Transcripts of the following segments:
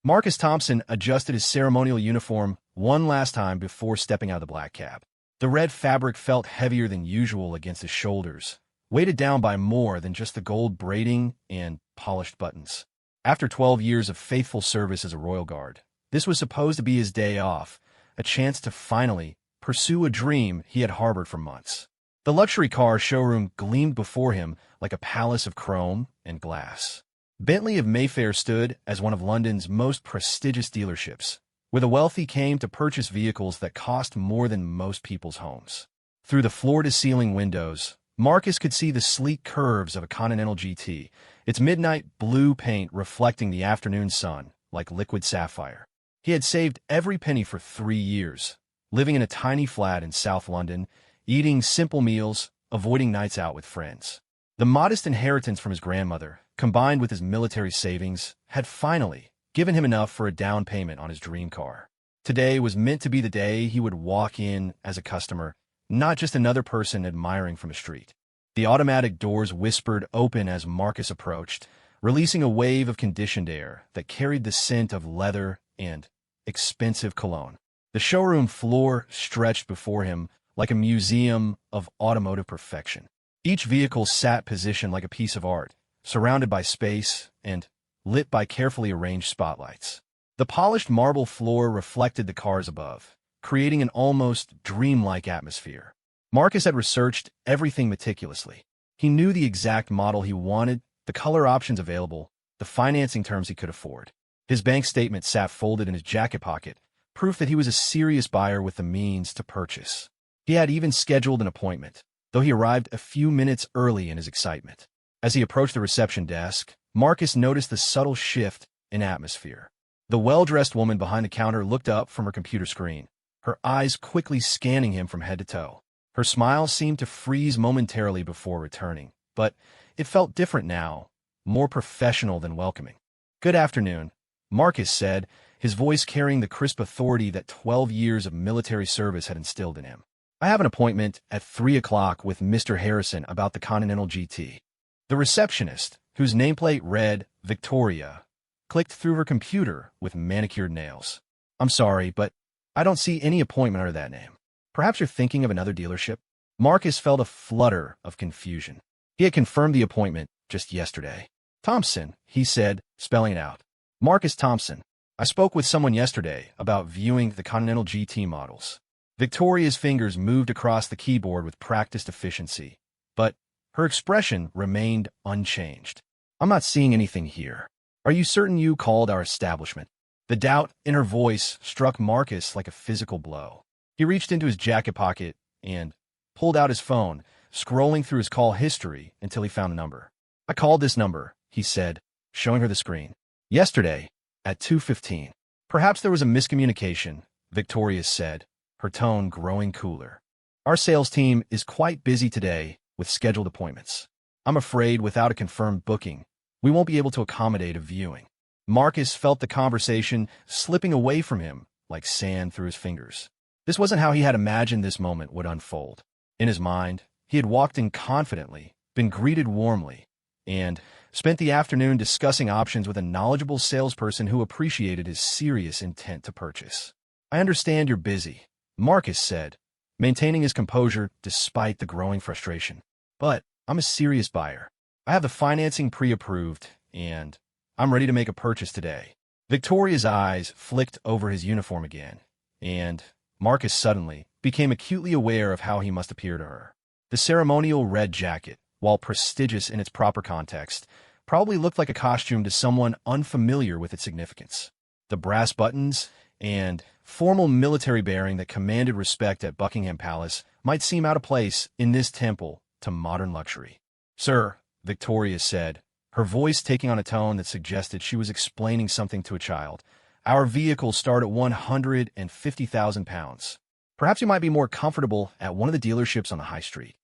Marcus Thompson adjusted his ceremonial uniform one last time before stepping out of the black cab. The red fabric felt heavier than usual against his shoulders, weighted down by more than just the gold braiding and polished buttons. After 12 years of faithful service as a royal guard, this was supposed to be his day off, a chance to finally pursue a dream he had harbored for months. The luxury car showroom gleamed before him like a palace of chrome and glass. Bentley of Mayfair stood as one of London's most prestigious dealerships, where the wealthy came to purchase vehicles that cost more than most people's homes. Through the floor-to-ceiling windows, Marcus could see the sleek curves of a Continental GT, its midnight blue paint reflecting the afternoon sun like liquid sapphire. He had saved every penny for 3 years, living in a tiny flat in South London, eating simple meals, avoiding nights out with friends. The modest inheritance from his grandmother, combined with his military savings, had finally given him enough for a down payment on his dream car. Today was meant to be the day he would walk in as a customer, not just another person admiring from a street. The automatic doors whispered open as Marcus approached, releasing a wave of conditioned air that carried the scent of leather and expensive cologne. The showroom floor stretched before him like a museum of automotive perfection. Each vehicle sat positioned like a piece of art, surrounded by space and lit by carefully arranged spotlights. The polished marble floor reflected the cars above, creating an almost dreamlike atmosphere. Marcus had researched everything meticulously. He knew the exact model he wanted, the color options available, the financing terms he could afford. His bank statement sat folded in his jacket pocket, proof that he was a serious buyer with the means to purchase. He had even scheduled an appointment, though he arrived a few minutes early in his excitement. As he approached the reception desk, Marcus noticed the subtle shift in atmosphere. The well-dressed woman behind the counter looked up from her computer screen, her eyes quickly scanning him from head to toe. Her smile seemed to freeze momentarily before returning, but it felt different now, more professional than welcoming. "Good afternoon," Marcus said, his voice carrying the crisp authority that 12 years of military service had instilled in him. "I have an appointment at 3 o'clock with Mr. Harrison about the Continental GT." The receptionist, whose nameplate read Victoria, clicked through her computer with manicured nails. "I'm sorry, but I don't see any appointment under that name. Perhaps you're thinking of another dealership?" Marcus felt a flutter of confusion. He had confirmed the appointment just yesterday. "Thompson," he said, spelling it out. "Marcus Thompson. I spoke with someone yesterday about viewing the Continental GT models." Victoria's fingers moved across the keyboard with practiced efficiency, but her expression remained unchanged. "I'm not seeing anything here. Are you certain you called our establishment?" The doubt in her voice struck Marcus like a physical blow. He reached into his jacket pocket and pulled out his phone, scrolling through his call history until he found a number. "I called this number," he said, showing her the screen. "Yesterday, at 2:15. "Perhaps there was a miscommunication," Victoria said, her tone growing cooler. "Our sales team is quite busy today with scheduled appointments. I'm afraid without a confirmed booking, we won't be able to accommodate a viewing." Marcus felt the conversation slipping away from him like sand through his fingers. This wasn't how he had imagined this moment would unfold. In his mind, he had walked in confidently, been greeted warmly, and spent the afternoon discussing options with a knowledgeable salesperson who appreciated his serious intent to purchase. "I understand you're busy," Marcus said, maintaining his composure despite the growing frustration. "But I'm a serious buyer. I have the financing pre-approved, and I'm ready to make a purchase today." Victoria's eyes flicked over his uniform again, and Marcus suddenly became acutely aware of how he must appear to her. The ceremonial red jacket, while prestigious in its proper context, probably looked like a costume to someone unfamiliar with its significance. The brass buttons and formal military bearing that commanded respect at Buckingham Palace might seem out of place in this temple to modern luxury. "Sir," Victoria said, her voice taking on a tone that suggested she was explaining something to a child, "our vehicles start at £150,000. Perhaps you might be more comfortable at one of the dealerships on the high street."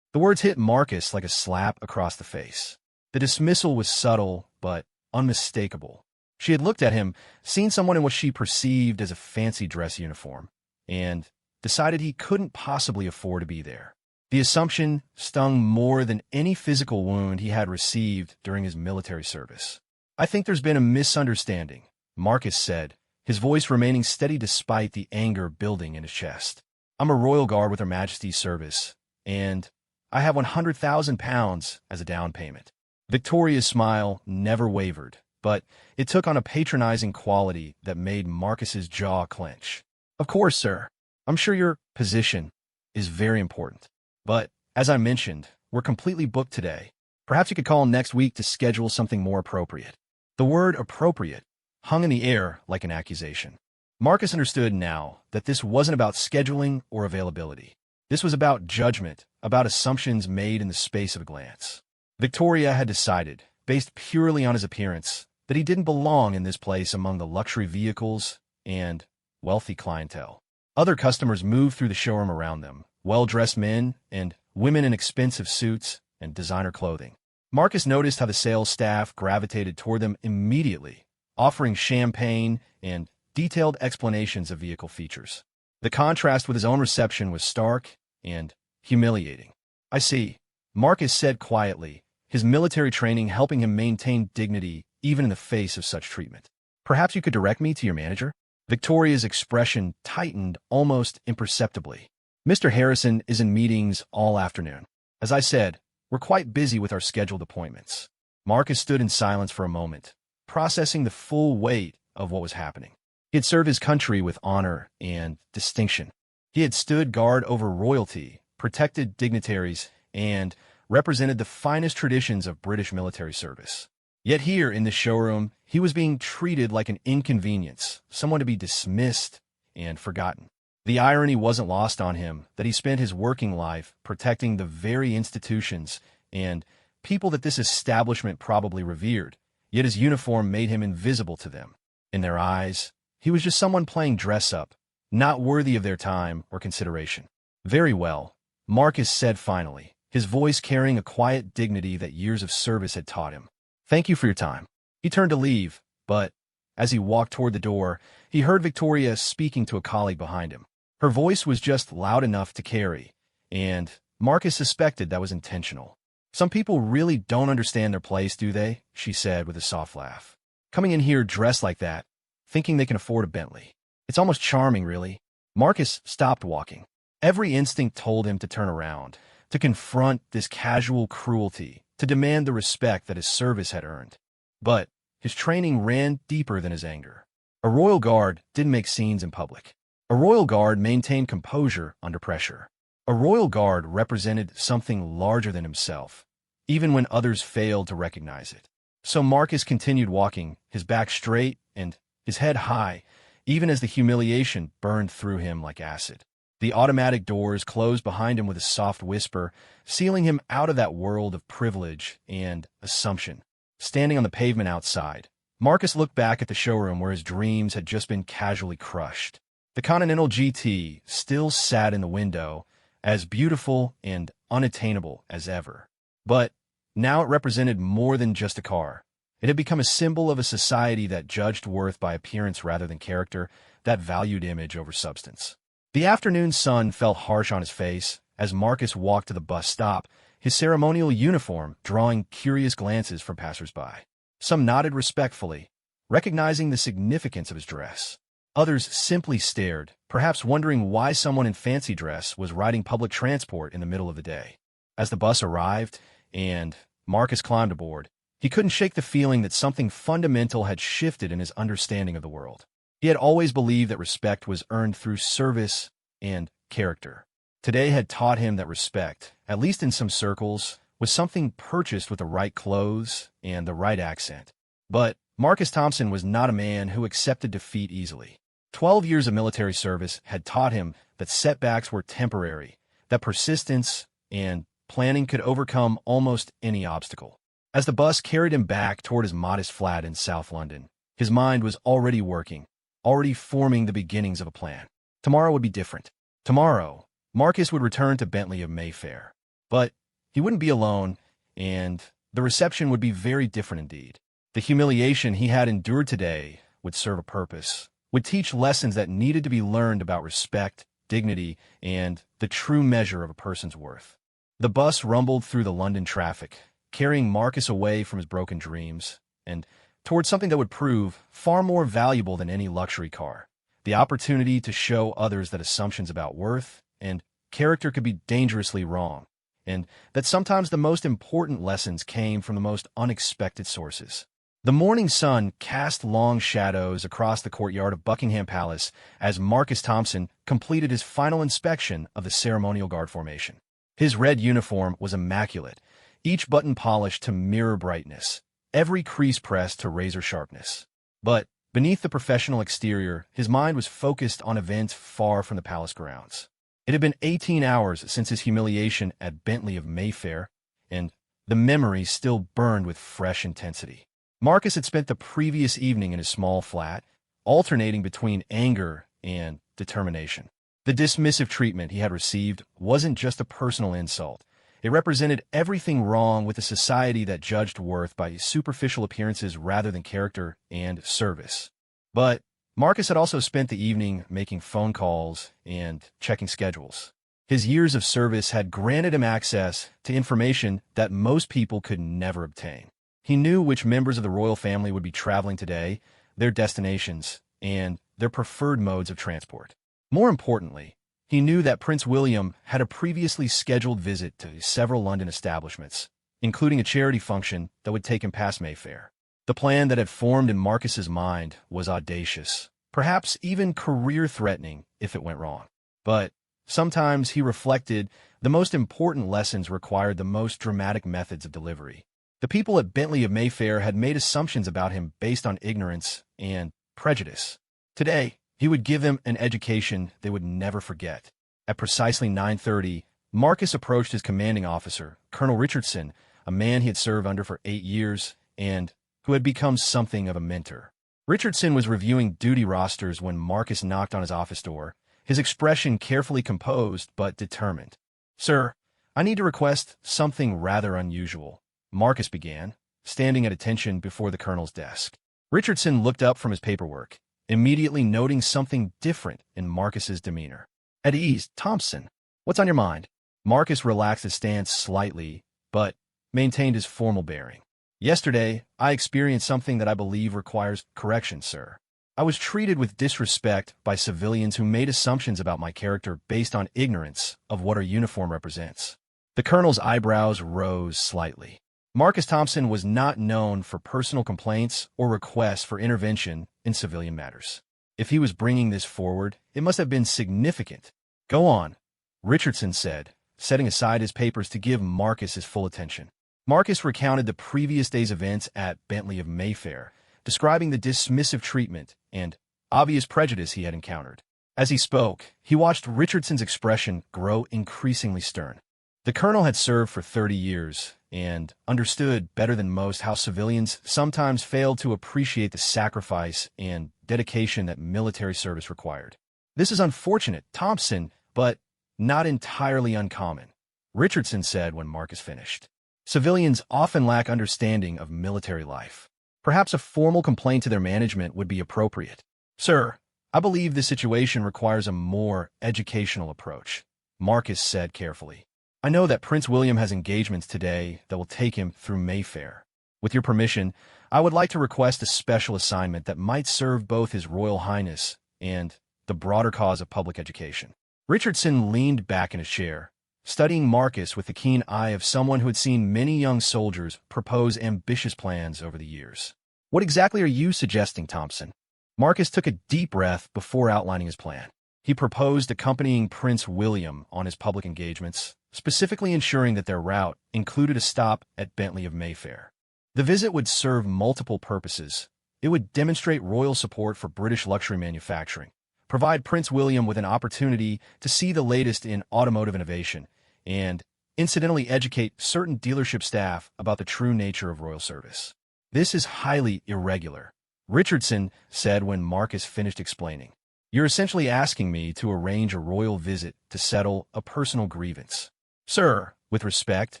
The words hit Marcus like a slap across the face. The dismissal was subtle, but unmistakable. She had looked at him, seen someone in what she perceived as a fancy dress uniform, and decided he couldn't possibly afford to be there. The assumption stung more than any physical wound he had received during his military service. "I think there's been a misunderstanding," Marcus said, his voice remaining steady despite the anger building in his chest. "I'm a royal guard with Her Majesty's service, and I have 100,000 pounds as a down payment." Victoria's smile never wavered, but it took on a patronizing quality that made Marcus's jaw clench. "Of course, sir. I'm sure your position is very important. But, as I mentioned, we're completely booked today. Perhaps you could call next week to schedule something more appropriate." The word appropriate hung in the air like an accusation. Marcus understood now that this wasn't about scheduling or availability. This was about judgment, about assumptions made in the space of a glance. Victoria had decided, based purely on his appearance, that he didn't belong in this place among the luxury vehicles and wealthy clientele. Other customers moved through the showroom around them, well-dressed men and women in expensive suits and designer clothing. Marcus noticed how the sales staff gravitated toward them immediately, offering champagne and detailed explanations of vehicle features. The contrast with his own reception was stark and humiliating. "I see," Marcus said quietly, his military training helping him maintain dignity even in the face of such treatment. "Perhaps you could direct me to your manager?" Victoria's expression tightened almost imperceptibly. "Mr. Harrison is in meetings all afternoon. As I said, we're quite busy with our scheduled appointments." Marcus stood in silence for a moment, processing the full weight of what was happening. He had served his country with honor and distinction. He had stood guard over royalty, protected dignitaries, and represented the finest traditions of British military service. Yet here in the showroom, he was being treated like an inconvenience, someone to be dismissed and forgotten. The irony wasn't lost on him that he spent his working life protecting the very institutions and people that this establishment probably revered, yet his uniform made him invisible to them. In their eyes, he was just someone playing dress-up, not worthy of their time or consideration. "Very well," Marcus said finally, his voice carrying a quiet dignity that years of service had taught him. "Thank you for your time." He turned to leave, but as he walked toward the door, he heard Victoria speaking to a colleague behind him. Her voice was just loud enough to carry, and Marcus suspected that was intentional. "Some people really don't understand their place, do they?" she said with a soft laugh. "Coming in here dressed like that, thinking they can afford a Bentley. It's almost charming, really." Marcus stopped walking. Every instinct told him to turn around, to confront this casual cruelty, to demand the respect that his service had earned. But his training ran deeper than his anger. A royal guard didn't make scenes in public. A royal guard maintained composure under pressure. A royal guard represented something larger than himself, even when others failed to recognize it. So Marcus continued walking, his back straight and his head high, even as the humiliation burned through him like acid. The automatic doors closed behind him with a soft whisper, sealing him out of that world of privilege and assumption. Standing on the pavement outside, Marcus looked back at the showroom where his dreams had just been casually crushed. The Continental GT still sat in the window, as beautiful and unattainable as ever. But now it represented more than just a car. It had become a symbol of a society that judged worth by appearance rather than character, that valued image over substance. The afternoon sun fell harsh on his face as Marcus walked to the bus stop, his ceremonial uniform drawing curious glances from passers-by. Some nodded respectfully, recognizing the significance of his dress. Others simply stared, perhaps wondering why someone in fancy dress was riding public transport in the middle of the day. As the bus arrived and Marcus climbed aboard, he couldn't shake the feeling that something fundamental had shifted in his understanding of the world. He had always believed that respect was earned through service and character. Today had taught him that respect, at least in some circles, was something purchased with the right clothes and the right accent. But Marcus Thompson was not a man who accepted defeat easily. 12 years of military service had taught him that setbacks were temporary, that persistence and planning could overcome almost any obstacle. As the bus carried him back toward his modest flat in South London, his mind was already working, already forming the beginnings of a plan. Tomorrow would be different. Tomorrow, Marcus would return to Bentley of Mayfair. But he wouldn't be alone, and the reception would be very different indeed. The humiliation he had endured today would serve a purpose, would teach lessons that needed to be learned about respect, dignity, and the true measure of a person's worth. The bus rumbled through the London traffic, carrying Marcus away from his broken dreams, and towards something that would prove far more valuable than any luxury car. The opportunity to show others that assumptions about worth and character could be dangerously wrong, and that sometimes the most important lessons came from the most unexpected sources. The morning sun cast long shadows across the courtyard of Buckingham Palace as Marcus Thompson completed his final inspection of the ceremonial guard formation. His red uniform was immaculate, each button polished to mirror brightness, every crease pressed to razor sharpness. But beneath the professional exterior, his mind was focused on events far from the palace grounds. It had been 18 hours since his humiliation at Bentley of Mayfair, and the memory still burned with fresh intensity. Marcus had spent the previous evening in his small flat, alternating between anger and determination. The dismissive treatment he had received wasn't just a personal insult. It represented everything wrong with a society that judged worth by superficial appearances rather than character and service. But Marcus had also spent the evening making phone calls and checking schedules. His years of service had granted him access to information that most people could never obtain. He knew which members of the royal family would be traveling today, their destinations, and their preferred modes of transport. More importantly, he knew that Prince William had a previously scheduled visit to several London establishments, including a charity function that would take him past Mayfair. The plan that had formed in Marcus's mind was audacious, perhaps even career-threatening if it went wrong. But sometimes he reflected the most important lessons required the most dramatic methods of delivery. The people at Bentley of Mayfair had made assumptions about him based on ignorance and prejudice. Today, he would give them an education they would never forget. At precisely 9:30, Marcus approached his commanding officer, Colonel Richardson, a man he had served under for 8 years and who had become something of a mentor. Richardson was reviewing duty rosters when Marcus knocked on his office door, his expression carefully composed but determined. "Sir, I need to request something rather unusual," Marcus began, standing at attention before the colonel's desk. Richardson looked up from his paperwork, immediately noting something different in Marcus's demeanor. "At ease, Thompson. What's on your mind?" Marcus relaxed his stance slightly, but maintained his formal bearing. "Yesterday, I experienced something that I believe requires correction, sir. I was treated with disrespect by civilians who made assumptions about my character based on ignorance of what our uniform represents." The colonel's eyebrows rose slightly. Marcus Thompson was not known for personal complaints or requests for intervention in civilian matters. If he was bringing this forward, it must have been significant. "Go on," Richardson said, setting aside his papers to give Marcus his full attention. Marcus recounted the previous day's events at Bentley of Mayfair, describing the dismissive treatment and obvious prejudice he had encountered. As he spoke, he watched Richardson's expression grow increasingly stern. The colonel had served for 30 years and understood better than most how civilians sometimes failed to appreciate the sacrifice and dedication that military service required. "This is unfortunate, Thompson, but not entirely uncommon," Richardson said when Marcus finished. "Civilians often lack understanding of military life. Perhaps a formal complaint to their management would be appropriate." "Sir, I believe this situation requires a more educational approach," Marcus said carefully. "I know that Prince William has engagements today that will take him through Mayfair. With your permission, I would like to request a special assignment that might serve both His Royal Highness and the broader cause of public education." Richardson leaned back in his chair, studying Marcus with the keen eye of someone who had seen many young soldiers propose ambitious plans over the years. "What exactly are you suggesting, Thompson?" Marcus took a deep breath before outlining his plan. He proposed accompanying Prince William on his public engagements, specifically ensuring that their route included a stop at Bentley of Mayfair. The visit would serve multiple purposes. It would demonstrate royal support for British luxury manufacturing, provide Prince William with an opportunity to see the latest in automotive innovation, and incidentally educate certain dealership staff about the true nature of royal service. "This is highly irregular," Richardson said when Marcus finished explaining. "You're essentially asking me to arrange a royal visit to settle a personal grievance." "Sir, with respect,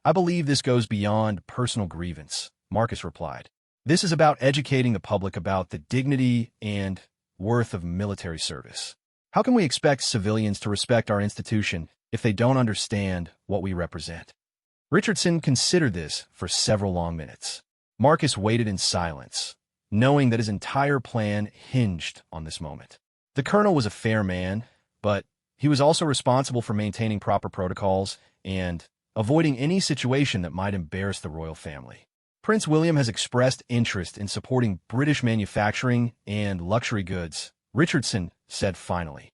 I believe this goes beyond personal grievance," Marcus replied. "This is about educating the public about the dignity and worth of military service. How can we expect civilians to respect our institution if they don't understand what we represent?" Richardson considered this for several long minutes. Marcus waited in silence, knowing that his entire plan hinged on this moment. The colonel was a fair man, but he was also responsible for maintaining proper protocols and avoiding any situation that might embarrass the royal family. Prince William has expressed interest in supporting British manufacturing and luxury goods, Richardson said finally.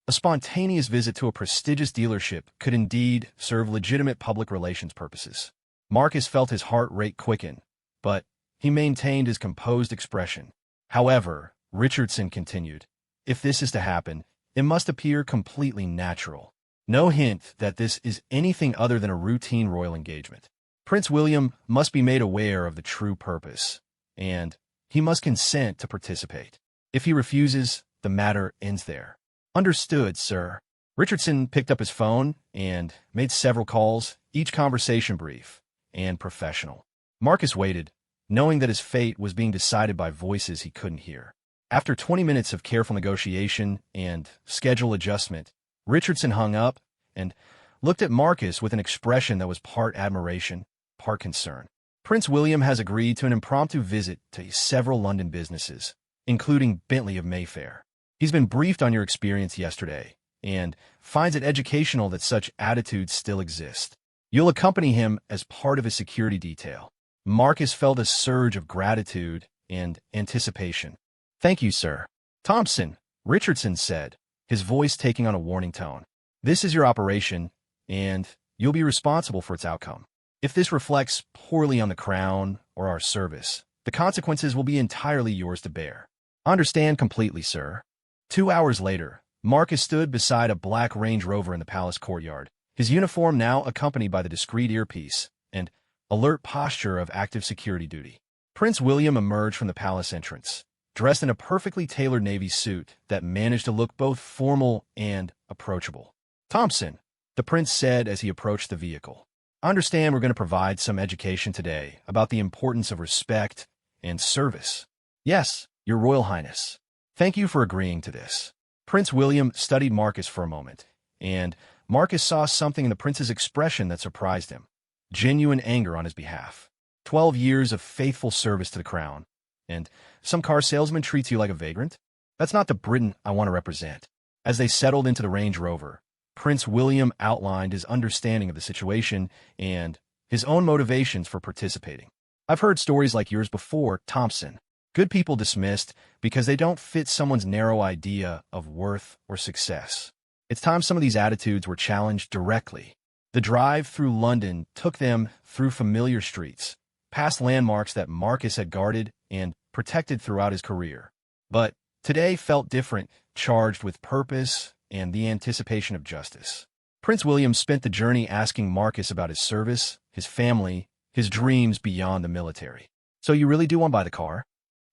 A spontaneous visit to a prestigious dealership could indeed serve legitimate public relations purposes. Marcus felt his heart rate quicken, but he maintained his composed expression. However, Richardson continued, if this is to happen, it must appear completely natural. No hint that this is anything other than a routine royal engagement. Prince William must be made aware of the true purpose, and he must consent to participate. If he refuses, the matter ends there. Understood, sir. Richardson picked up his phone and made several calls, each conversation brief and professional. Marcus waited, knowing that his fate was being decided by voices he couldn't hear. After 20 minutes of careful negotiation and schedule adjustment, Richardson hung up and looked at Marcus with an expression that was part admiration, part concern. Prince William has agreed to an impromptu visit to several London businesses, including Bentley of Mayfair. He's been briefed on your experience yesterday and finds it educational that such attitudes still exist. You'll accompany him as part of his security detail. Marcus felt a surge of gratitude and anticipation. Thank you, sir. Thompson, Richardson said, his voice taking on a warning tone. This is your operation, and you'll be responsible for its outcome. If this reflects poorly on the crown or our service, the consequences will be entirely yours to bear. Understand completely, sir. 2 hours later, Marcus stood beside a black Range Rover in the palace courtyard, his uniform now accompanied by the discreet earpiece and alert posture of active security duty. Prince William emerged from the palace entrance, dressed in a perfectly tailored navy suit that managed to look both formal and approachable. Thompson, the prince said as he approached the vehicle. I understand we're going to provide some education today about the importance of respect and service. Yes, Your Royal Highness. Thank you for agreeing to this. Prince William studied Marcus for a moment, and Marcus saw something in the prince's expression that surprised him. Genuine anger on his behalf. 12 years of faithful service to the crown, and some car salesman treats you like a vagrant? That's not the Britain I want to represent. As they settled into the Range Rover, Prince William outlined his understanding of the situation and his own motivations for participating. I've heard stories like yours before, Thompson. Good people dismissed because they don't fit someone's narrow idea of worth or success. It's time some of these attitudes were challenged directly. The drive through London took them through familiar streets, past landmarks that Marcus had guarded and protected throughout his career. But today felt different, charged with purpose and the anticipation of justice. Prince William spent the journey asking Marcus about his service, his family, his dreams beyond the military. So you really do want to buy the car?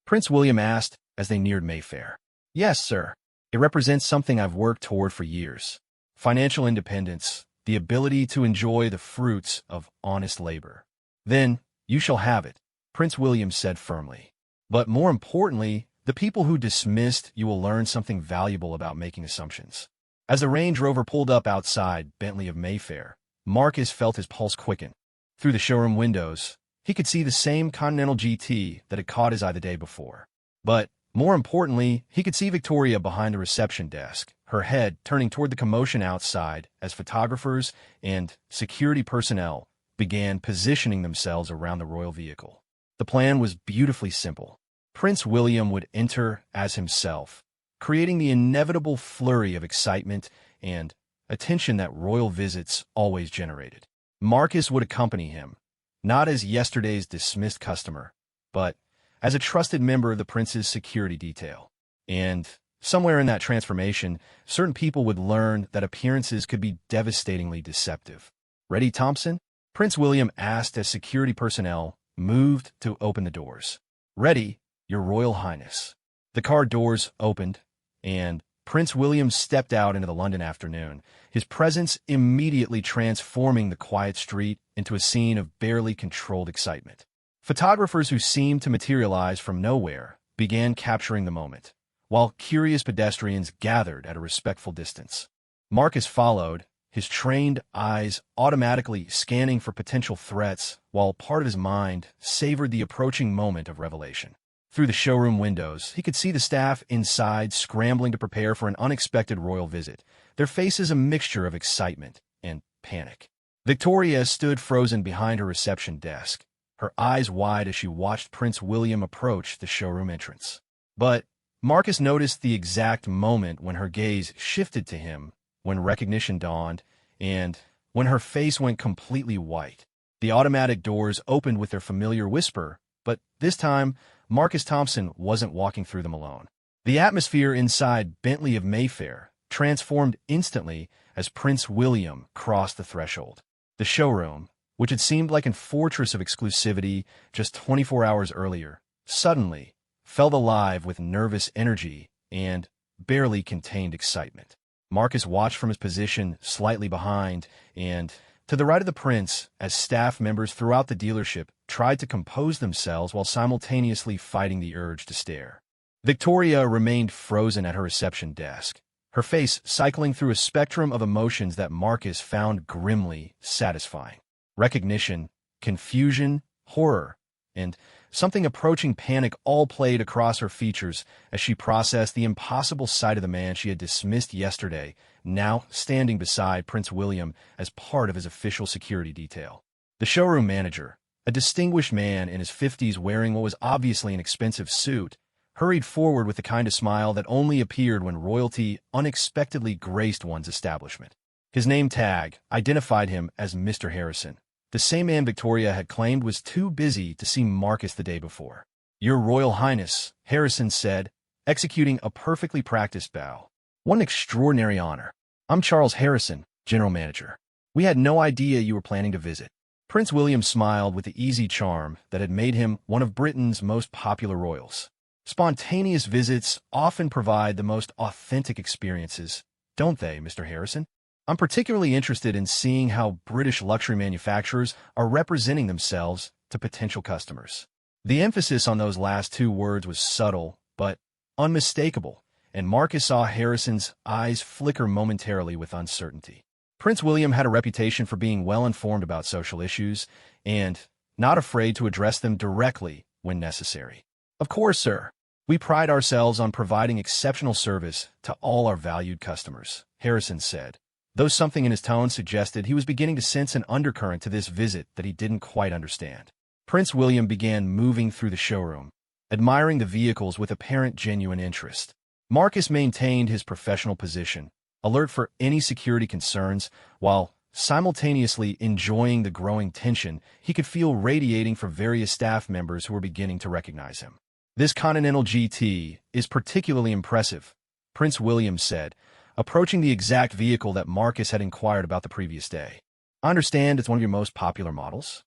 Prince William asked as they neared Mayfair. Yes, sir. It represents something I've worked toward for years. Financial independence, the ability to enjoy the fruits of honest labor. Then you shall have it, Prince William said firmly. But more importantly, the people who dismissed you will learn something valuable about making assumptions. As the Range Rover pulled up outside Bentley of Mayfair, Marcus felt his pulse quicken. Through the showroom windows, he could see the same Continental GT that had caught his eye the day before. But more importantly, he could see Victoria behind the reception desk, her head turning toward the commotion outside as photographers and security personnel began positioning themselves around the royal vehicle. The plan was beautifully simple. Prince William would enter as himself, creating the inevitable flurry of excitement and attention that royal visits always generated. Marcus would accompany him, not as yesterday's dismissed customer, but as a trusted member of the prince's security detail. And somewhere in that transformation, certain people would learn that appearances could be devastatingly deceptive. Ready, Thompson? Prince William asked as security personnel moved to open the doors. Ready, Your Royal Highness. The car doors opened, and Prince William stepped out into the London afternoon, his presence immediately transforming the quiet street into a scene of barely controlled excitement. Photographers who seemed to materialize from nowhere began capturing the moment, while curious pedestrians gathered at a respectful distance. Marcus followed, his trained eyes automatically scanning for potential threats, while part of his mind savored the approaching moment of revelation. Through the showroom windows, he could see the staff inside scrambling to prepare for an unexpected royal visit, their faces a mixture of excitement and panic. Victoria stood frozen behind her reception desk, her eyes wide as she watched Prince William approach the showroom entrance. But Marcus noticed the exact moment when her gaze shifted to him, when recognition dawned, and when her face went completely white. The automatic doors opened with their familiar whisper, but this time, Marcus Thompson wasn't walking through them alone. The atmosphere inside Bentley of Mayfair transformed instantly as Prince William crossed the threshold. The showroom, which had seemed like a fortress of exclusivity just 24 hours earlier, suddenly felt alive with nervous energy and barely contained excitement. Marcus watched from his position slightly behind and to the right of the prince as staff members throughout the dealership tried to compose themselves while simultaneously fighting the urge to stare. Victoria remained frozen at her reception desk, her face cycling through a spectrum of emotions that Marcus found grimly satisfying. Recognition, confusion, horror, and something approaching panic all played across her features as she processed the impossible sight of the man she had dismissed yesterday, now standing beside Prince William as part of his official security detail. The showroom manager, a distinguished man in his 50s wearing what was obviously an expensive suit, hurried forward with the kind of smile that only appeared when royalty unexpectedly graced one's establishment. His name tag identified him as Mr. Harrison, the same man Victoria had claimed was too busy to see Marcus the day before. "Your Royal Highness," Harrison said, executing a perfectly practiced bow. "What an extraordinary honor. I'm Charles Harrison, General Manager. We had no idea you were planning to visit." Prince William smiled with the easy charm that had made him one of Britain's most popular royals. "Spontaneous visits often provide the most authentic experiences, don't they, Mr. Harrison? I'm particularly interested in seeing how British luxury manufacturers are representing themselves to potential customers." The emphasis on those last two words was subtle, but unmistakable, and Marcus saw Harrison's eyes flicker momentarily with uncertainty. Prince William had a reputation for being well-informed about social issues and not afraid to address them directly when necessary. "Of course, sir. We pride ourselves on providing exceptional service to all our valued customers," Harrison said, though something in his tone suggested he was beginning to sense an undercurrent to this visit that he didn't quite understand. Prince William began moving through the showroom, admiring the vehicles with apparent genuine interest. Marcus maintained his professional position, alert for any security concerns, while simultaneously enjoying the growing tension he could feel radiating from various staff members who were beginning to recognize him. "This Continental GT is particularly impressive," Prince William said, approaching the exact vehicle that Marcus had inquired about the previous day. "I understand it's one of your most popular models?"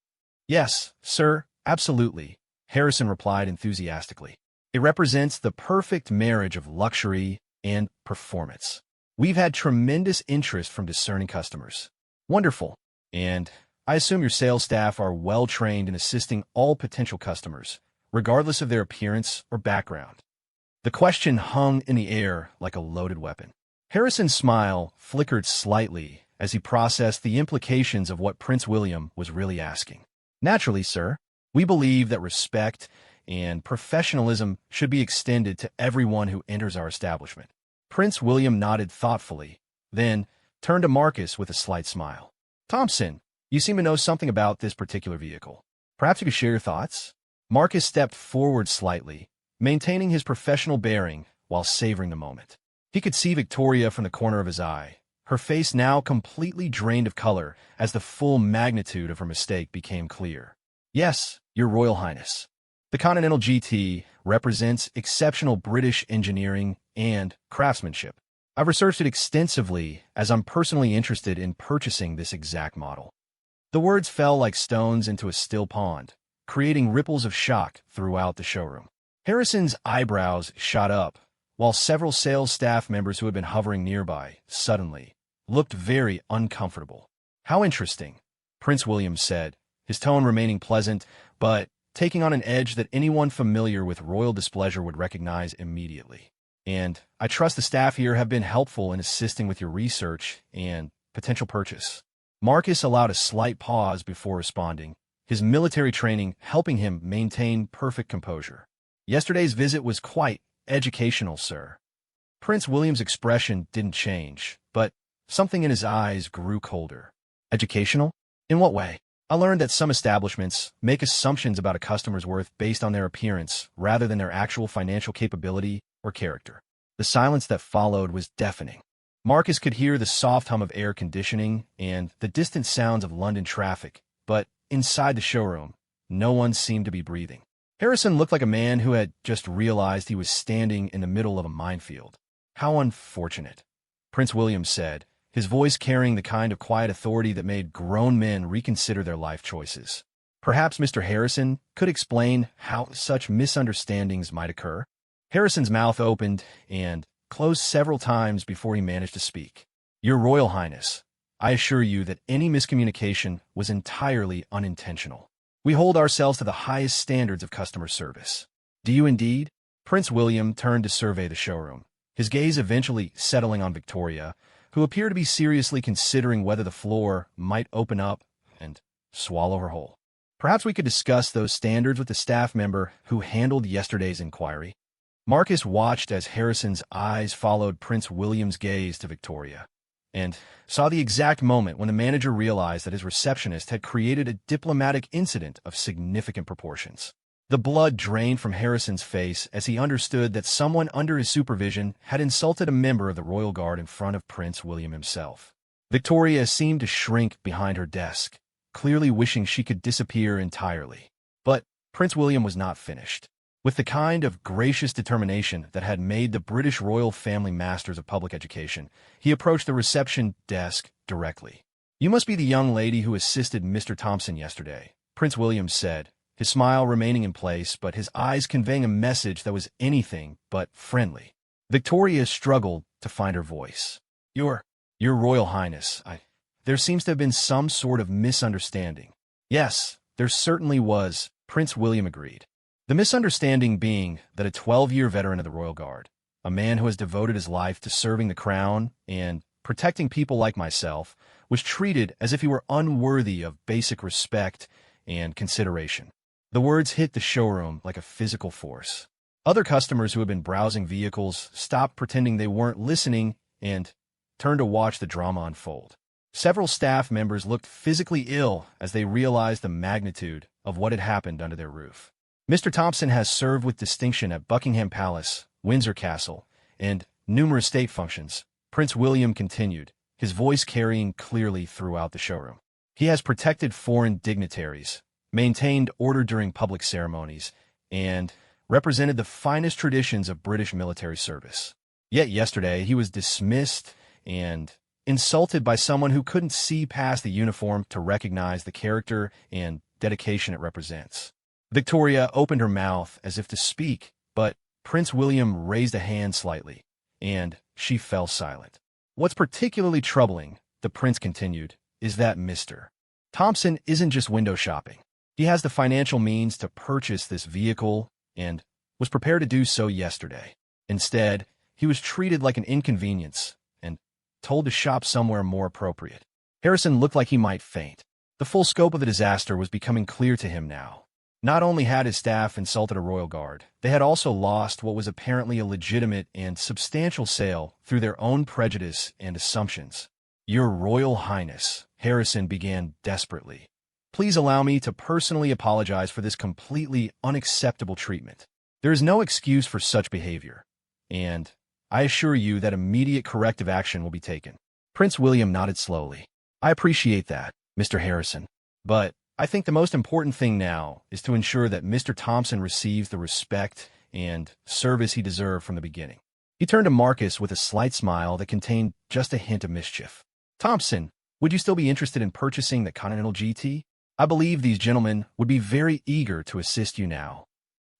"Yes, sir, absolutely," Harrison replied enthusiastically. "It represents the perfect marriage of luxury and performance. We've had tremendous interest from discerning customers." "Wonderful. And I assume your sales staff are well-trained in assisting all potential customers, regardless of their appearance or background." The question hung in the air like a loaded weapon. Harrison's smile flickered slightly as he processed the implications of what Prince William was really asking. "Naturally, sir. We believe that respect and professionalism should be extended to everyone who enters our establishment." Prince William nodded thoughtfully, then turned to Marcus with a slight smile. "Thompson, you seem to know something about this particular vehicle. Perhaps you could share your thoughts?" Marcus stepped forward slightly, maintaining his professional bearing while savoring the moment. He could see Victoria from the corner of his eye, her face now completely drained of color as the full magnitude of her mistake became clear. "Yes, Your Royal Highness. The Continental GT represents exceptional British engineering and craftsmanship. I've researched it extensively as I'm personally interested in purchasing this exact model." The words fell like stones into a still pond, creating ripples of shock throughout the showroom. Harrison's eyebrows shot up, while several sales staff members who had been hovering nearby suddenly looked very uncomfortable. "How interesting," Prince William said, his tone remaining pleasant, but taking on an edge that anyone familiar with royal displeasure would recognize immediately. "And I trust the staff here have been helpful in assisting with your research and potential purchase." Marcus allowed a slight pause before responding, his military training helping him maintain perfect composure. Yesterday's visit was quite educational, sir. Prince William's expression didn't change, but something in his eyes grew colder. Educational? In what way? I learned that some establishments make assumptions about a customer's worth based on their appearance rather than their actual financial capability or character. The silence that followed was deafening. Marcus could hear the soft hum of air conditioning and the distant sounds of London traffic, but inside the showroom, no one seemed to be breathing. Harrison looked like a man who had just realized he was standing in the middle of a minefield. How unfortunate, Prince William said, his voice carrying the kind of quiet authority that made grown men reconsider their life choices. Perhaps Mr. Harrison could explain how such misunderstandings might occur. Harrison's mouth opened and closed several times before he managed to speak. Your Royal Highness, I assure you that any miscommunication was entirely unintentional. We hold ourselves to the highest standards of customer service. Do you indeed? Prince William turned to survey the showroom, his gaze eventually settling on Victoria, who appeared to be seriously considering whether the floor might open up and swallow her whole. Perhaps we could discuss those standards with the staff member who handled yesterday's inquiry. Marcus watched as Harrison's eyes followed Prince William's gaze to Victoria, and saw the exact moment when the manager realized that his receptionist had created a diplomatic incident of significant proportions. The blood drained from Harrison's face as he understood that someone under his supervision had insulted a member of the royal guard in front of Prince William himself. Victoria seemed to shrink behind her desk, clearly wishing she could disappear entirely. But Prince William was not finished. With the kind of gracious determination that had made the British royal family masters of public education, he approached the reception desk directly. You must be the young lady who assisted Mr. Thompson yesterday, Prince William said, his smile remaining in place, but his eyes conveying a message that was anything but friendly. Victoria struggled to find her voice. Your Royal Highness, there seems to have been some sort of misunderstanding. Yes, there certainly was, Prince William agreed. The misunderstanding being that a 12-year veteran of the Royal Guard, a man who has devoted his life to serving the crown and protecting people like myself, was treated as if he were unworthy of basic respect and consideration. The words hit the showroom like a physical force. Other customers who had been browsing vehicles stopped pretending they weren't listening and turned to watch the drama unfold. Several staff members looked physically ill as they realized the magnitude of what had happened under their roof. Mr. Thompson has served with distinction at Buckingham Palace, Windsor Castle, and numerous state functions, Prince William continued, his voice carrying clearly throughout the showroom. He has protected foreign dignitaries, maintained order during public ceremonies, and represented the finest traditions of British military service. Yet yesterday he was dismissed and insulted by someone who couldn't see past the uniform to recognize the character and dedication it represents. Victoria opened her mouth as if to speak, but Prince William raised a hand slightly, and she fell silent. What's particularly troubling, the prince continued, is that Mr. Thompson isn't just window shopping. He has the financial means to purchase this vehicle and was prepared to do so yesterday. Instead, he was treated like an inconvenience and told to shop somewhere more appropriate. Harrison looked like he might faint. The full scope of the disaster was becoming clear to him now. Not only had his staff insulted a royal guard, they had also lost what was apparently a legitimate and substantial sale through their own prejudice and assumptions. Your Royal Highness, Harrison began desperately. Please allow me to personally apologize for this completely unacceptable treatment. There is no excuse for such behavior, and I assure you that immediate corrective action will be taken. Prince William nodded slowly. I appreciate that, Mr. Harrison, but I think the most important thing now is to ensure that Mr. Thompson receives the respect and service he deserved from the beginning. He turned to Marcus with a slight smile that contained just a hint of mischief. Thompson, would you still be interested in purchasing the Continental GT? I believe these gentlemen would be very eager to assist you now.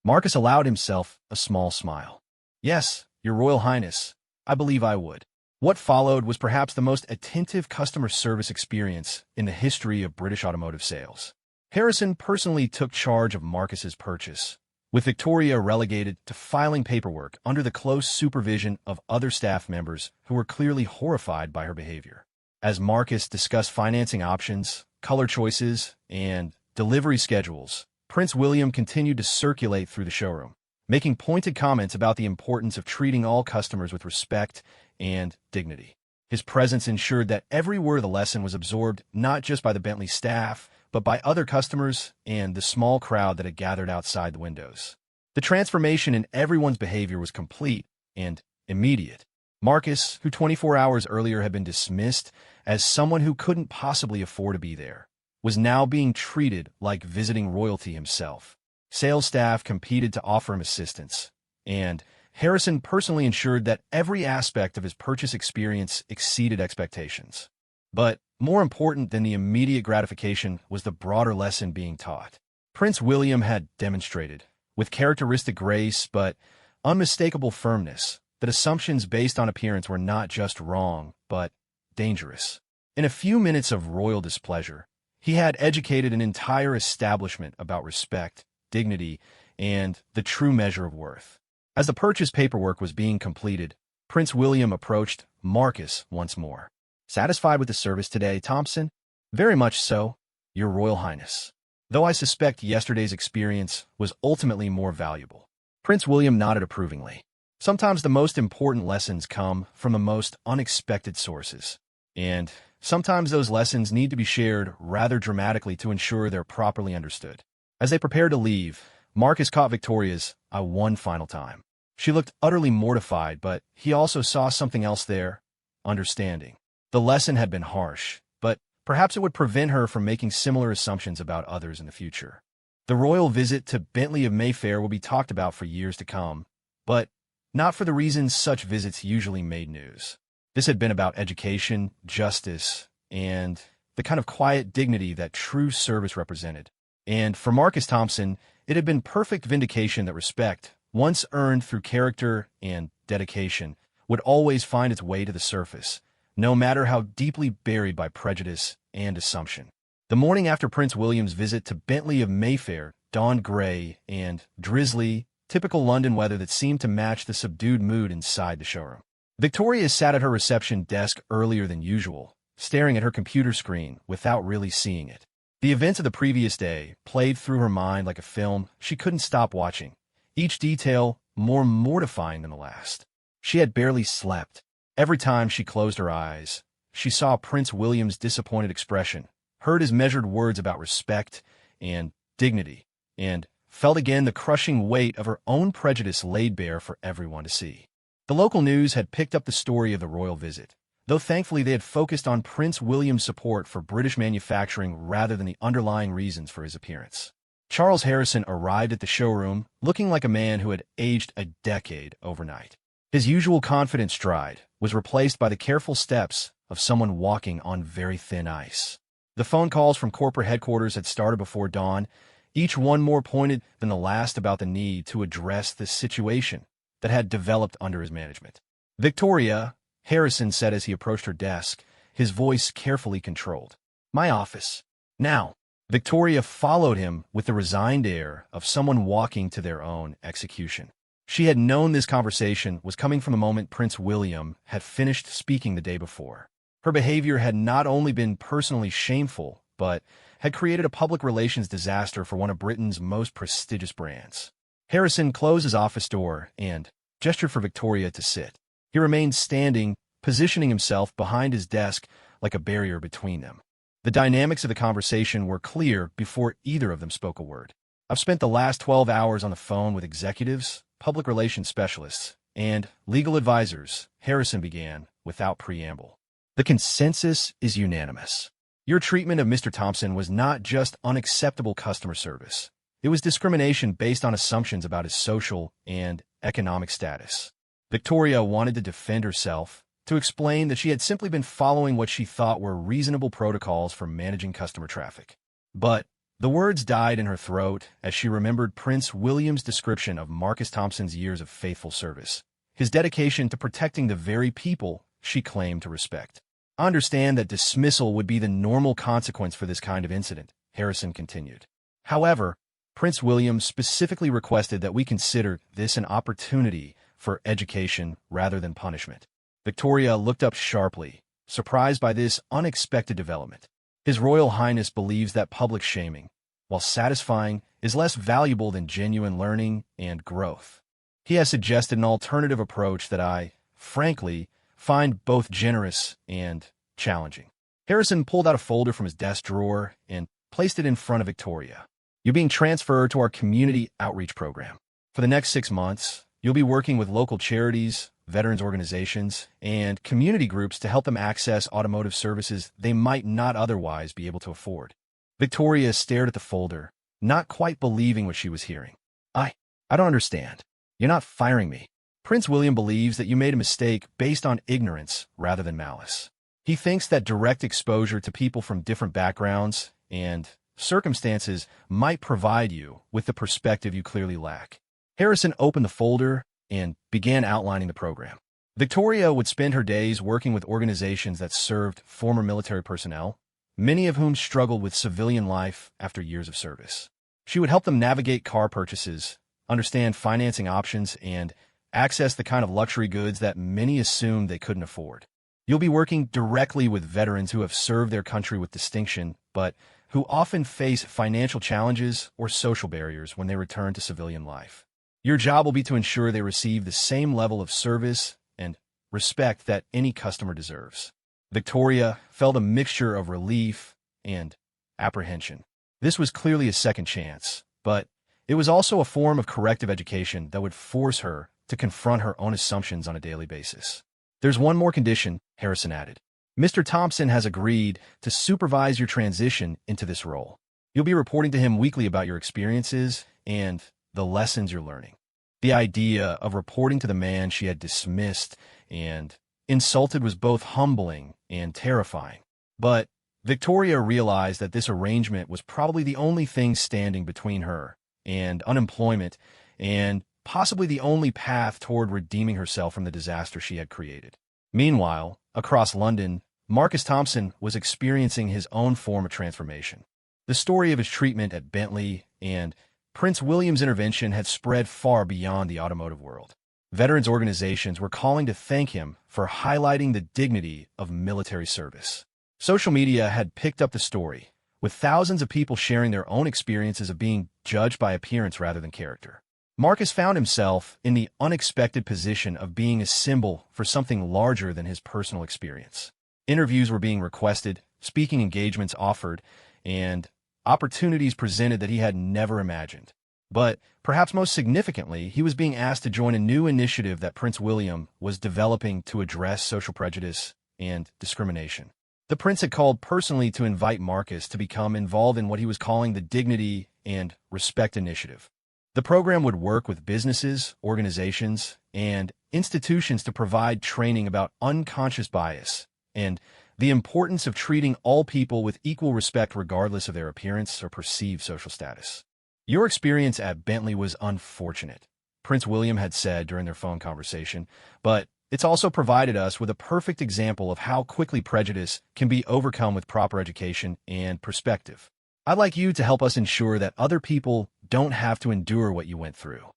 Marcus allowed himself a small smile. Yes, Your Royal Highness, I believe I would. What followed was perhaps the most attentive customer service experience in the history of British automotive sales. Harrison personally took charge of Marcus's purchase, with Victoria relegated to filing paperwork under the close supervision of other staff members who were clearly horrified by her behavior. As Marcus discussed financing options, color choices, and delivery schedules, Prince William continued to circulate through the showroom, making pointed comments about the importance of treating all customers with respect and dignity. His presence ensured that every word of the lesson was absorbed not just by the Bentley staff, but by other customers and the small crowd that had gathered outside the windows. The transformation in everyone's behavior was complete and immediate. Marcus, who 24 hours earlier had been dismissed as someone who couldn't possibly afford to be there, was now being treated like visiting royalty himself. Sales staff competed to offer him assistance, and Harrison personally ensured that every aspect of his purchase experience exceeded expectations. But more important than the immediate gratification was the broader lesson being taught. Prince William had demonstrated, with characteristic grace but unmistakable firmness, that assumptions based on appearance were not just wrong, but dangerous. In a few minutes of royal displeasure, he had educated an entire establishment about respect, dignity, and the true measure of worth. As the purchase paperwork was being completed, Prince William approached Marcus once more. "Satisfied with the service today, Thompson?" "Very much so, Your Royal Highness. Though I suspect yesterday's experience was ultimately more valuable." Prince William nodded approvingly. Sometimes the most important lessons come from the most unexpected sources, and sometimes those lessons need to be shared rather dramatically to ensure they're properly understood. As they prepared to leave, Marcus caught Victoria's eye one final time. She looked utterly mortified, but he also saw something else there: understanding. The lesson had been harsh, but perhaps it would prevent her from making similar assumptions about others in the future. The royal visit to Bentley of Mayfair will be talked about for years to come, but not for the reasons such visits usually made news. This had been about education, justice, and the kind of quiet dignity that true service represented. And for Marcus Thompson, it had been perfect vindication that respect, once earned through character and dedication, would always find its way to the surface, no matter how deeply buried by prejudice and assumption. The morning after Prince William's visit to Bentley of Mayfair dawned gray and drizzly, typical London weather that seemed to match the subdued mood inside the showroom. Victoria sat at her reception desk earlier than usual, staring at her computer screen without really seeing it. The events of the previous day played through her mind like a film she couldn't stop watching, each detail more mortifying than the last. She had barely slept. Every time she closed her eyes, she saw Prince William's disappointed expression, heard his measured words about respect and dignity, and felt again the crushing weight of her own prejudice laid bare for everyone to see. The local news had picked up the story of the royal visit, though thankfully they had focused on Prince William's support for British manufacturing rather than the underlying reasons for his appearance. Charles Harrison arrived at the showroom looking like a man who had aged a decade overnight. His usual confident stride was replaced by the careful steps of someone walking on very thin ice. The phone calls from corporate headquarters had started before dawn, each one more pointed than the last about the need to address the situation that had developed under his management. "Victoria," Harrison said as he approached her desk, his voice carefully controlled. "My office. Now." Victoria followed him with the resigned air of someone walking to their own execution. She had known this conversation was coming from the moment Prince William had finished speaking the day before. Her behavior had not only been personally shameful, but had created a public relations disaster for one of Britain's most prestigious brands. Harrison closed his office door and gestured for Victoria to sit. He remained standing, positioning himself behind his desk like a barrier between them. The dynamics of the conversation were clear before either of them spoke a word. "I've spent the last 12 hours on the phone with executives, public relations specialists, and legal advisors," Harrison began without preamble. "The consensus is unanimous. Your treatment of Mr. Thompson was not just unacceptable customer service. It was discrimination based on assumptions about his social and economic status." Victoria wanted to defend herself, to explain that she had simply been following what she thought were reasonable protocols for managing customer traffic. But the words died in her throat as she remembered Prince William's description of Marcus Thompson's years of faithful service, his dedication to protecting the very people she claimed to respect. "I understand that dismissal would be the normal consequence for this kind of incident," Harrison continued. "However, Prince William specifically requested that we consider this an opportunity for education rather than punishment." Victoria looked up sharply, surprised by this unexpected development. "His Royal Highness believes that public shaming, while satisfying, is less valuable than genuine learning and growth." He has suggested an alternative approach that I, frankly, find both generous and challenging. Harrison pulled out a folder from his desk drawer and placed it in front of Victoria. You're being transferred to our community outreach program. For the next 6 months, you'll be working with local charities, veterans organizations, and community groups to help them access automotive services they might not otherwise be able to afford. Victoria stared at the folder, not quite believing what she was hearing. I don't understand. You're not firing me. Prince William believes that you made a mistake based on ignorance rather than malice. He thinks that direct exposure to people from different backgrounds and circumstances might provide you with the perspective you clearly lack. Harrison opened the folder and began outlining the program. Victoria would spend her days working with organizations that served former military personnel, many of whom struggled with civilian life after years of service. She would help them navigate car purchases, understand financing options, and access the kind of luxury goods that many assumed they couldn't afford. You'll be working directly with veterans who have served their country with distinction, but who often face financial challenges or social barriers when they return to civilian life. Your job will be to ensure they receive the same level of service and respect that any customer deserves. Victoria felt a mixture of relief and apprehension. This was clearly a second chance, but it was also a form of corrective education that would force her to confront her own assumptions on a daily basis. There's one more condition, Harrison added. Mr. Thompson has agreed to supervise your transition into this role. You'll be reporting to him weekly about your experiences and the lessons you're learning. The idea of reporting to the man she had dismissed and insulted was both humbling and terrifying. But Victoria realized that this arrangement was probably the only thing standing between her and unemployment, and possibly the only path toward redeeming herself from the disaster she had created. Meanwhile, across London, Marcus Thompson was experiencing his own form of transformation. The story of his treatment at Bentley and Prince William's intervention had spread far beyond the automotive world. Veterans organizations were calling to thank him for highlighting the dignity of military service. Social media had picked up the story, with thousands of people sharing their own experiences of being judged by appearance rather than character. Marcus found himself in the unexpected position of being a symbol for something larger than his personal experience. Interviews were being requested, speaking engagements offered, and opportunities presented that he had never imagined. But perhaps most significantly, he was being asked to join a new initiative that Prince William was developing to address social prejudice and discrimination. The prince had called personally to invite Marcus to become involved in what he was calling the Dignity and Respect Initiative. The program would work with businesses, organizations, and institutions to provide training about unconscious bias and the importance of treating all people with equal respect regardless of their appearance or perceived social status. Your experience at Bentley was unfortunate, Prince William had said during their phone conversation, but it's also provided us with a perfect example of how quickly prejudice can be overcome with proper education and perspective. I'd like you to help us ensure that other people don't have to endure what you went through.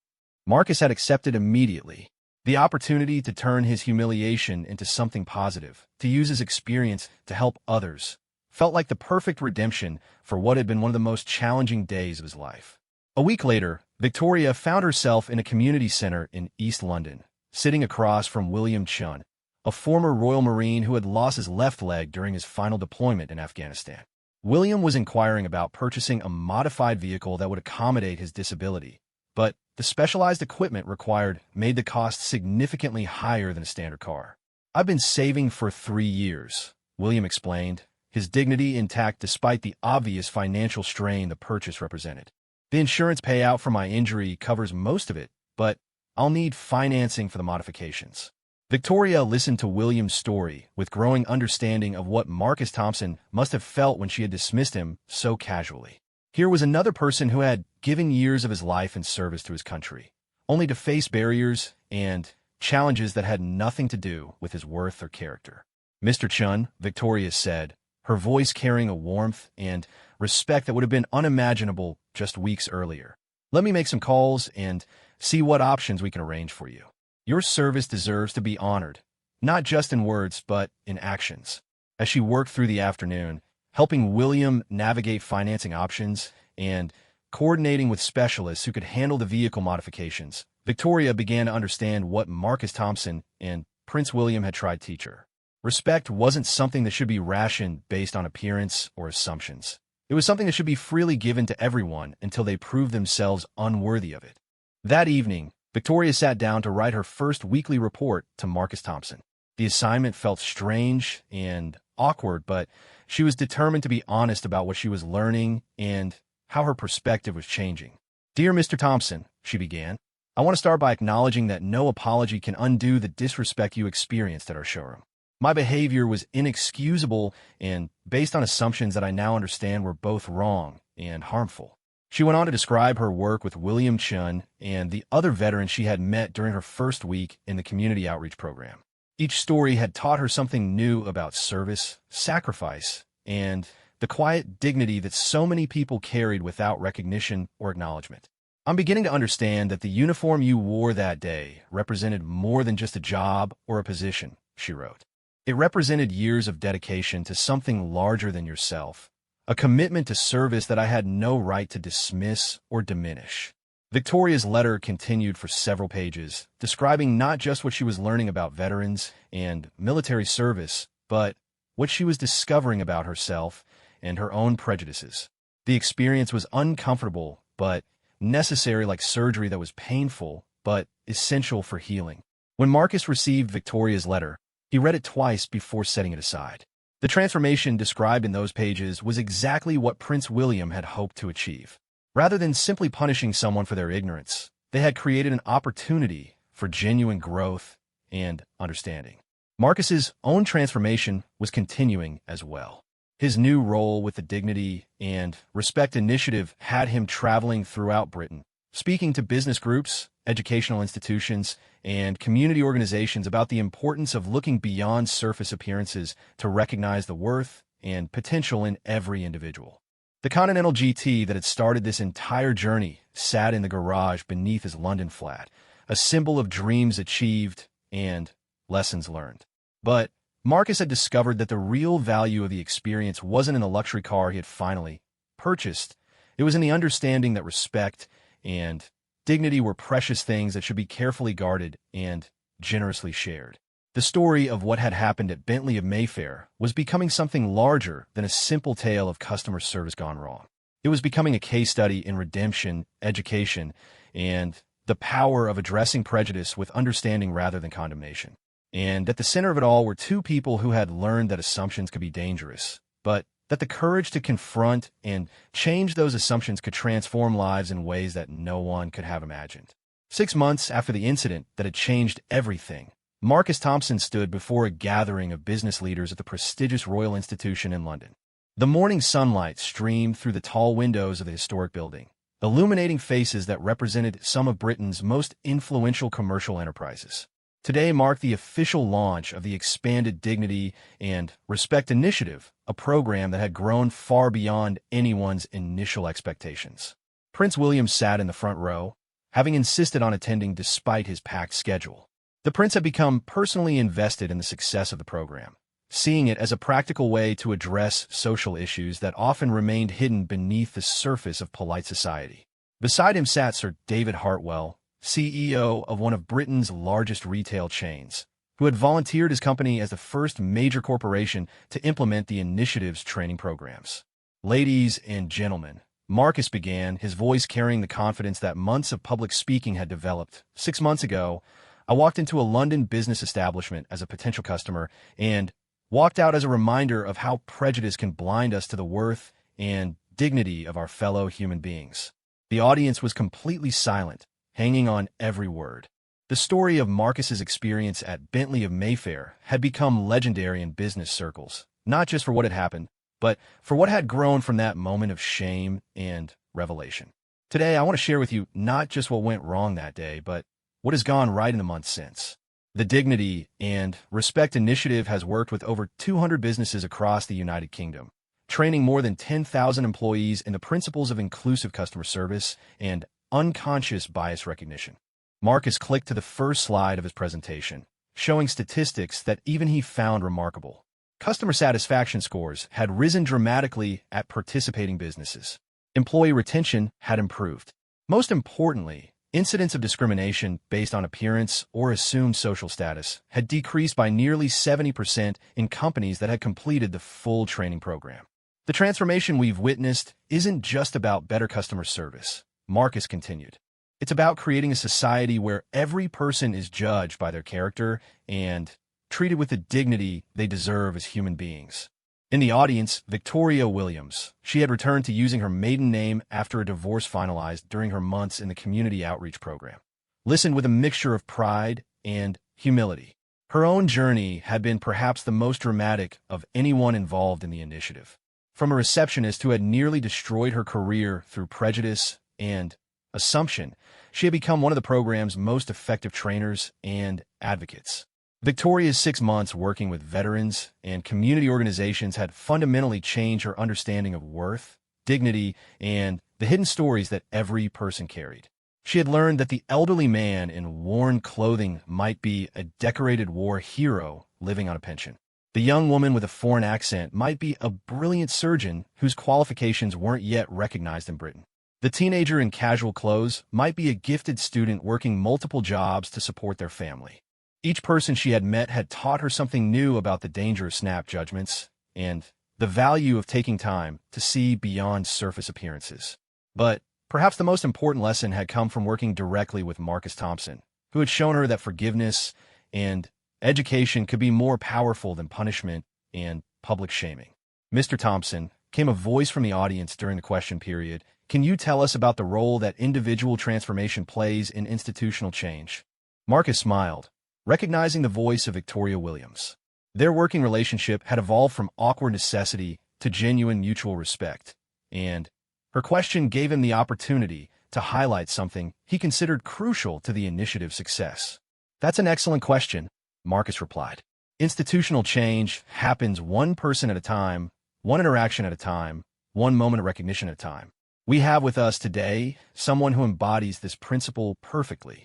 Marcus had accepted immediately the opportunity to turn his humiliation into something positive, to use his experience to help others. Felt like the perfect redemption for what had been one of the most challenging days of his life. A week later, Victoria found herself in a community center in East London, sitting across from William Chun, a former Royal Marine who had lost his left leg during his final deployment in Afghanistan. William was inquiring about purchasing a modified vehicle that would accommodate his disability, but the specialized equipment required made the cost significantly higher than a standard car. I've been saving for 3 years, William explained, his dignity intact despite the obvious financial strain the purchase represented. The insurance payout for my injury covers most of it, but I'll need financing for the modifications. Victoria listened to William's story with growing understanding of what Marcus Thompson must have felt when she had dismissed him so casually. Here was another person who had given years of his life in service to his country, only to face barriers and challenges that had nothing to do with his worth or character. Mr. Chun, Victoria said, her voice carrying a warmth and respect that would have been unimaginable just weeks earlier. Let me make some calls and see what options we can arrange for you. Your service deserves to be honored, not just in words, but in actions. As she worked through the afternoon, helping William navigate financing options and coordinating with specialists who could handle the vehicle modifications, Victoria began to understand what Marcus Thompson and Prince William had tried to teach her. Respect wasn't something that should be rationed based on appearance or assumptions. It was something that should be freely given to everyone until they proved themselves unworthy of it. That evening, Victoria sat down to write her first weekly report to Marcus Thompson. The assignment felt strange and awkward, but she was determined to be honest about what she was learning and how her perspective was changing. "Dear Mr. Thompson," she began, "I want to start by acknowledging that no apology can undo the disrespect you experienced at our showroom. My behavior was inexcusable and based on assumptions that I now understand were both wrong and harmful." She went on to describe her work with William Chun and the other veterans she had met during her first week in the community outreach program. Each story had taught her something new about service, sacrifice, and the quiet dignity that so many people carried without recognition or acknowledgement. "I'm beginning to understand that the uniform you wore that day represented more than just a job or a position," she wrote. "It represented years of dedication to something larger than yourself, a commitment to service that I had no right to dismiss or diminish." Victoria's letter continued for several pages, describing not just what she was learning about veterans and military service, but what she was discovering about herself and her own prejudices. The experience was uncomfortable, but necessary, like surgery that was painful, but essential for healing. When Marcus received Victoria's letter, he read it twice before setting it aside. The transformation described in those pages was exactly what Prince William had hoped to achieve. Rather than simply punishing someone for their ignorance, they had created an opportunity for genuine growth and understanding. Marcus's own transformation was continuing as well. His new role with the Dignity and Respect Initiative had him traveling throughout Britain, speaking to business groups, educational institutions, and community organizations about the importance of looking beyond surface appearances to recognize the worth and potential in every individual. The Continental GT that had started this entire journey sat in the garage beneath his London flat, a symbol of dreams achieved and lessons learned. But Marcus had discovered that the real value of the experience wasn't in the luxury car he had finally purchased. It was in the understanding that respect and dignity were precious things that should be carefully guarded and generously shared. The story of what had happened at Bentley of Mayfair was becoming something larger than a simple tale of customer service gone wrong. It was becoming a case study in redemption, education, and the power of addressing prejudice with understanding rather than condemnation. And at the center of it all were two people who had learned that assumptions could be dangerous, but that the courage to confront and change those assumptions could transform lives in ways that no one could have imagined. 6 months after the incident that had changed everything, Marcus Thompson stood before a gathering of business leaders at the prestigious Royal Institution in London. The morning sunlight streamed through the tall windows of the historic building, illuminating faces that represented some of Britain's most influential commercial enterprises. Today marked the official launch of the expanded Dignity and Respect Initiative, a program that had grown far beyond anyone's initial expectations. Prince William sat in the front row, having insisted on attending despite his packed schedule. The prince had become personally invested in the success of the program, seeing it as a practical way to address social issues that often remained hidden beneath the surface of polite society. Beside him sat Sir David Hartwell, CEO of one of Britain's largest retail chains, who had volunteered his company as the first major corporation to implement the initiative's training programs. "Ladies and gentlemen," Marcus began, his voice carrying the confidence that months of public speaking had developed. 6 months ago, I walked into a London business establishment as a potential customer and walked out as a reminder of how prejudice can blind us to the worth and dignity of our fellow human beings. The audience was completely silent, hanging on every word. The story of Marcus's experience at Bentley of Mayfair had become legendary in business circles, not just for what had happened, but for what had grown from that moment of shame and revelation. Today, I want to share with you not just what went wrong that day, but what has gone right in the months since. The Dignity and Respect Initiative has worked with over 200 businesses across the United Kingdom, training more than 10,000 employees in the principles of inclusive customer service and unconscious bias recognition. Marcus clicked to the first slide of his presentation, showing statistics that even he found remarkable. Customer satisfaction scores had risen dramatically at participating businesses. Employee retention had improved. Most importantly, Incidents of discrimination based on appearance or assumed social status had decreased by nearly 70% in companies that had completed the full training program. The transformation we've witnessed isn't just about better customer service, Marcus continued. It's about creating a society where every person is judged by their character and treated with the dignity they deserve as human beings. In the audience, Victoria Williams. She had returned to using her maiden name after a divorce finalized during her months in the community outreach program. Listened with a mixture of pride and humility. Her own journey had been perhaps the most dramatic of anyone involved in the initiative. From a receptionist who had nearly destroyed her career through prejudice and assumption, she had become one of the program's most effective trainers and advocates. Victoria's 6 months working with veterans and community organizations had fundamentally changed her understanding of worth, dignity, and the hidden stories that every person carried. She had learned that the elderly man in worn clothing might be a decorated war hero living on a pension. The young woman with a foreign accent might be a brilliant surgeon whose qualifications weren't yet recognized in Britain. The teenager in casual clothes might be a gifted student working multiple jobs to support their family. Each person she had met had taught her something new about the danger of snap judgments and the value of taking time to see beyond surface appearances. But perhaps the most important lesson had come from working directly with Marcus Thompson, who had shown her that forgiveness and education could be more powerful than punishment and public shaming. Mr. Thompson, came a voice from the audience during the question period. Can you tell us about the role that individual transformation plays in institutional change? Marcus smiled, recognizing the voice of Victoria Williams. Their working relationship had evolved from awkward necessity to genuine mutual respect, and her question gave him the opportunity to highlight something he considered crucial to the initiative's success. That's an excellent question, Marcus replied. Institutional change happens one person at a time, one interaction at a time, one moment of recognition at a time. We have with us today someone who embodies this principle perfectly.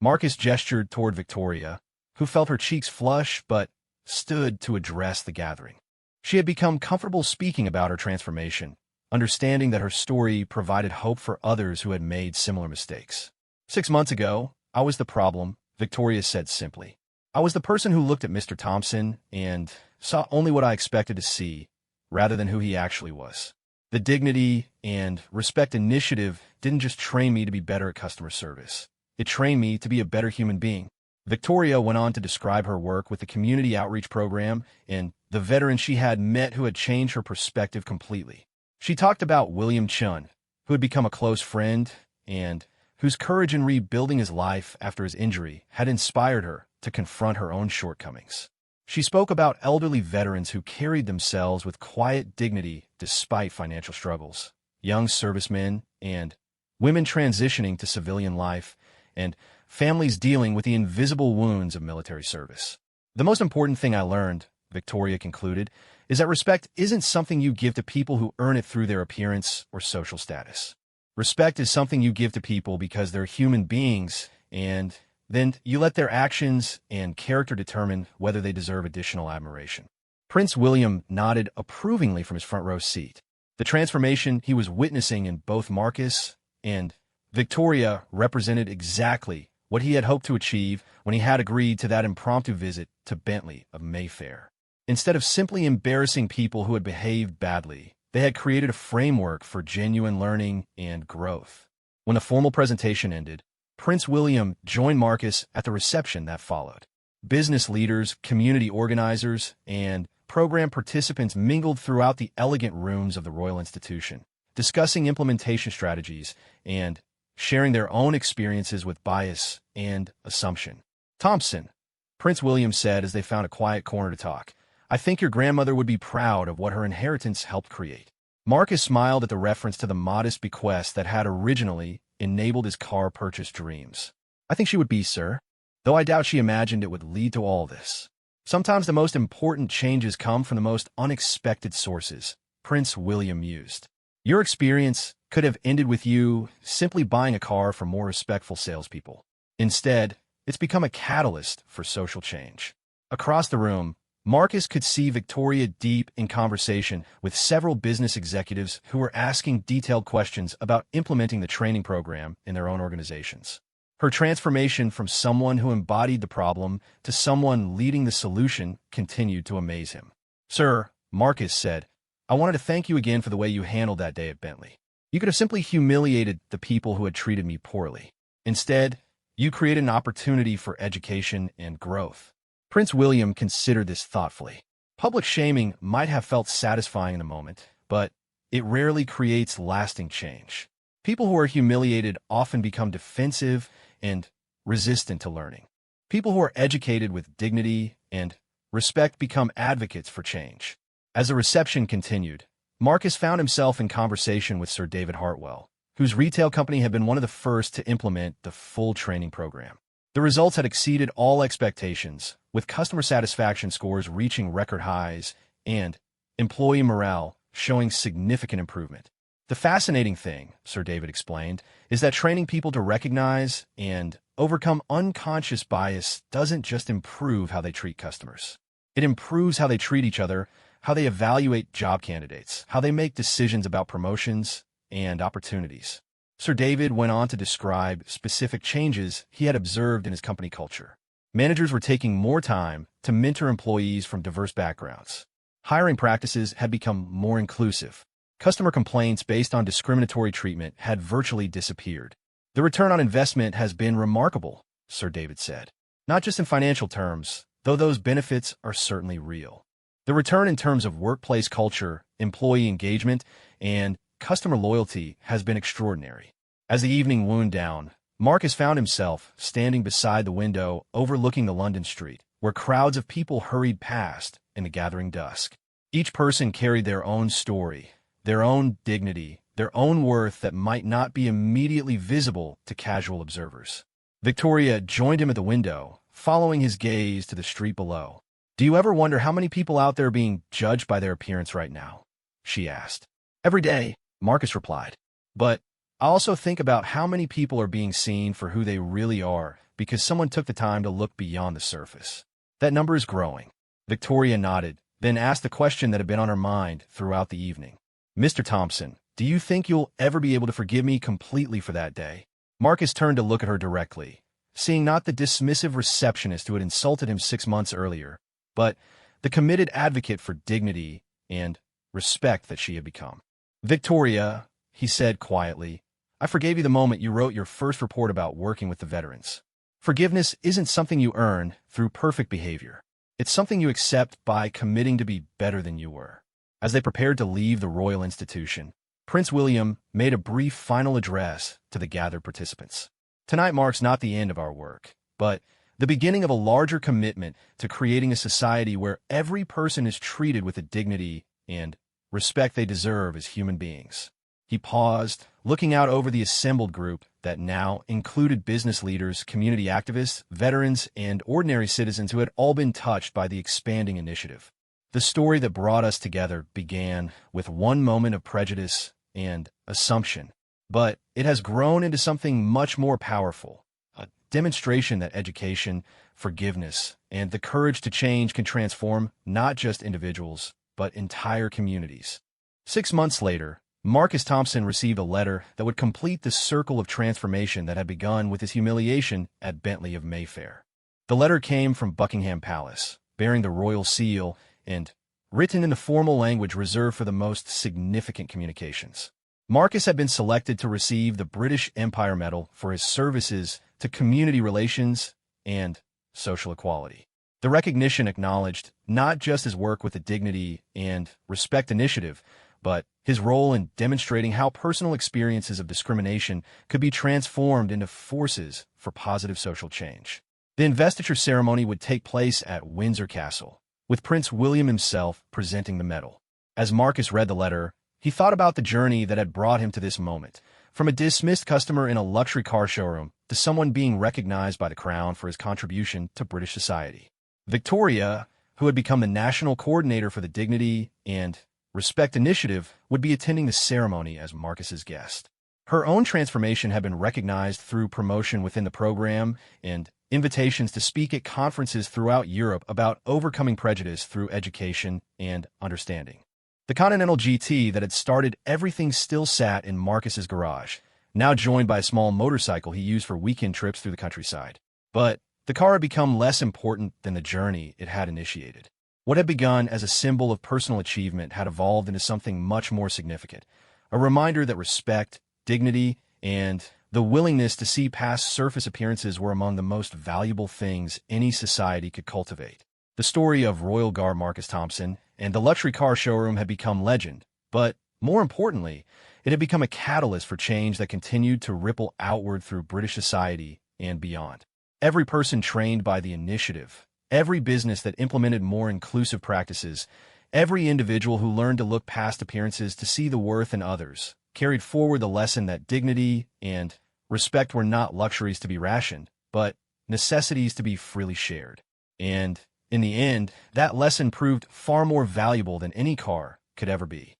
Marcus gestured toward Victoria, who felt her cheeks flush but stood to address the gathering. She had become comfortable speaking about her transformation, understanding that her story provided hope for others who had made similar mistakes. 6 months ago, I was the problem, Victoria said simply. I was the person who looked at Mr. Thompson and saw only what I expected to see, rather than who he actually was. The Dignity and Respect initiative didn't just train me to be better at customer service. It trained me to be a better human being. Victoria went on to describe her work with the community outreach program and the veterans she had met who had changed her perspective completely. She talked about William Chun, who had become a close friend and whose courage in rebuilding his life after his injury had inspired her to confront her own shortcomings. She spoke about elderly veterans who carried themselves with quiet dignity despite financial struggles, young servicemen and women transitioning to civilian life, and families dealing with the invisible wounds of military service. The most important thing I learned, Victoria concluded, is that respect isn't something you give to people who earn it through their appearance or social status. Respect is something you give to people because they're human beings, and then you let their actions and character determine whether they deserve additional admiration. Prince William nodded approvingly from his front row seat. The transformation he was witnessing in both Marcus and Victoria represented exactly what he had hoped to achieve when he had agreed to that impromptu visit to Bentley of Mayfair. Instead of simply embarrassing people who had behaved badly, they had created a framework for genuine learning and growth. When the formal presentation ended, Prince William joined Marcus at the reception that followed. Business leaders, community organizers, and program participants mingled throughout the elegant rooms of the Royal Institution, discussing implementation strategies and sharing their own experiences with bias and assumption. Thompson, Prince William said as they found a quiet corner to talk, I think your grandmother would be proud of what her inheritance helped create. Marcus smiled at the reference to the modest bequest that had originally enabled his car purchase dreams. I think she would be, sir, though I doubt she imagined it would lead to all this. Sometimes the most important changes come from the most unexpected sources, Prince William mused. Your experience could have ended with you simply buying a car from more respectful salespeople. Instead, it's become a catalyst for social change. Across the room, Marcus could see Victoria deep in conversation with several business executives who were asking detailed questions about implementing the training program in their own organizations. Her transformation from someone who embodied the problem to someone leading the solution continued to amaze him. "Sir," Marcus said, "I wanted to thank you again for the way you handled that day at Bentley. You could have simply humiliated the people who had treated me poorly. Instead, you created an opportunity for education and growth." Prince William considered this thoughtfully. Public shaming might have felt satisfying in the moment, but it rarely creates lasting change. People who are humiliated often become defensive and resistant to learning. People who are educated with dignity and respect become advocates for change. As the reception continued, Marcus found himself in conversation with Sir David Hartwell, whose retail company had been one of the first to implement the full training program. The results had exceeded all expectations, with customer satisfaction scores reaching record highs and employee morale showing significant improvement. "The fascinating thing," Sir David explained, "is that training people to recognize and overcome unconscious bias doesn't just improve how they treat customers. It improves how they treat each other, how they evaluate job candidates, how they make decisions about promotions and opportunities." Sir David went on to describe specific changes he had observed in his company culture. Managers were taking more time to mentor employees from diverse backgrounds. Hiring practices had become more inclusive. Customer complaints based on discriminatory treatment had virtually disappeared. "The return on investment has been remarkable," Sir David said. "Not just in financial terms, though those benefits are certainly real. The return in terms of workplace culture, employee engagement, and customer loyalty has been extraordinary." As the evening wound down, Marcus found himself standing beside the window overlooking the London street, where crowds of people hurried past in the gathering dusk. Each person carried their own story, their own dignity, their own worth that might not be immediately visible to casual observers. Victoria joined him at the window, following his gaze to the street below. "Do you ever wonder how many people out there are being judged by their appearance right now?" she asked. "Every day," Marcus replied. "But I also think about how many people are being seen for who they really are because someone took the time to look beyond the surface. That number is growing." Victoria nodded, then asked the question that had been on her mind throughout the evening. "Mr. Thompson, do you think you'll ever be able to forgive me completely for that day?" Marcus turned to look at her directly, seeing not the dismissive receptionist who had insulted him 6 months earlier, but the committed advocate for dignity and respect that she had become. "Victoria," he said quietly, "I forgave you the moment you wrote your first report about working with the veterans. Forgiveness isn't something you earn through perfect behavior. It's something you accept by committing to be better than you were." As they prepared to leave the royal institution, Prince William made a brief final address to the gathered participants. "Tonight marks not the end of our work, but the beginning of a larger commitment to creating a society where every person is treated with the dignity and respect they deserve as human beings." He paused, looking out over the assembled group that now included business leaders, community activists, veterans, and ordinary citizens who had all been touched by the expanding initiative. "The story that brought us together began with one moment of prejudice and assumption, but it has grown into something much more powerful, a demonstration that education, forgiveness, and the courage to change can transform not just individuals, but entire communities." 6 months later, Marcus Thompson received a letter that would complete the circle of transformation that had begun with his humiliation at Bentley of Mayfair. The letter came from Buckingham Palace, bearing the royal seal and written in the formal language reserved for the most significant communications. Marcus had been selected to receive the British Empire Medal for his services to community relations and social equality. The recognition acknowledged not just his work with the Dignity and Respect Initiative, but his role in demonstrating how personal experiences of discrimination could be transformed into forces for positive social change. The investiture ceremony would take place at Windsor Castle, with Prince William himself presenting the medal. As Marcus read the letter, he thought about the journey that had brought him to this moment, from a dismissed customer in a luxury car showroom to someone being recognized by the Crown for his contribution to British society. Victoria, who had become the national coordinator for the Dignity and Respect Initiative, would be attending the ceremony as Marcus's guest. Her own transformation had been recognized through promotion within the program and invitations to speak at conferences throughout Europe about overcoming prejudice through education and understanding. The Continental GT that had started everything still sat in Marcus's garage, now joined by a small motorcycle he used for weekend trips through the countryside. But the car had become less important than the journey it had initiated. What had begun as a symbol of personal achievement had evolved into something much more significant, a reminder that respect, dignity, and the willingness to see past surface appearances were among the most valuable things any society could cultivate. The story of Royal Guard Marcus Thompson and the luxury car showroom had become legend, but more importantly, it had become a catalyst for change that continued to ripple outward through British society and beyond. Every person trained by the initiative, every business that implemented more inclusive practices, every individual who learned to look past appearances to see the worth in others, carried forward the lesson that dignity and respect were not luxuries to be rationed, but necessities to be freely shared. And, in the end, that lesson proved far more valuable than any car could ever be.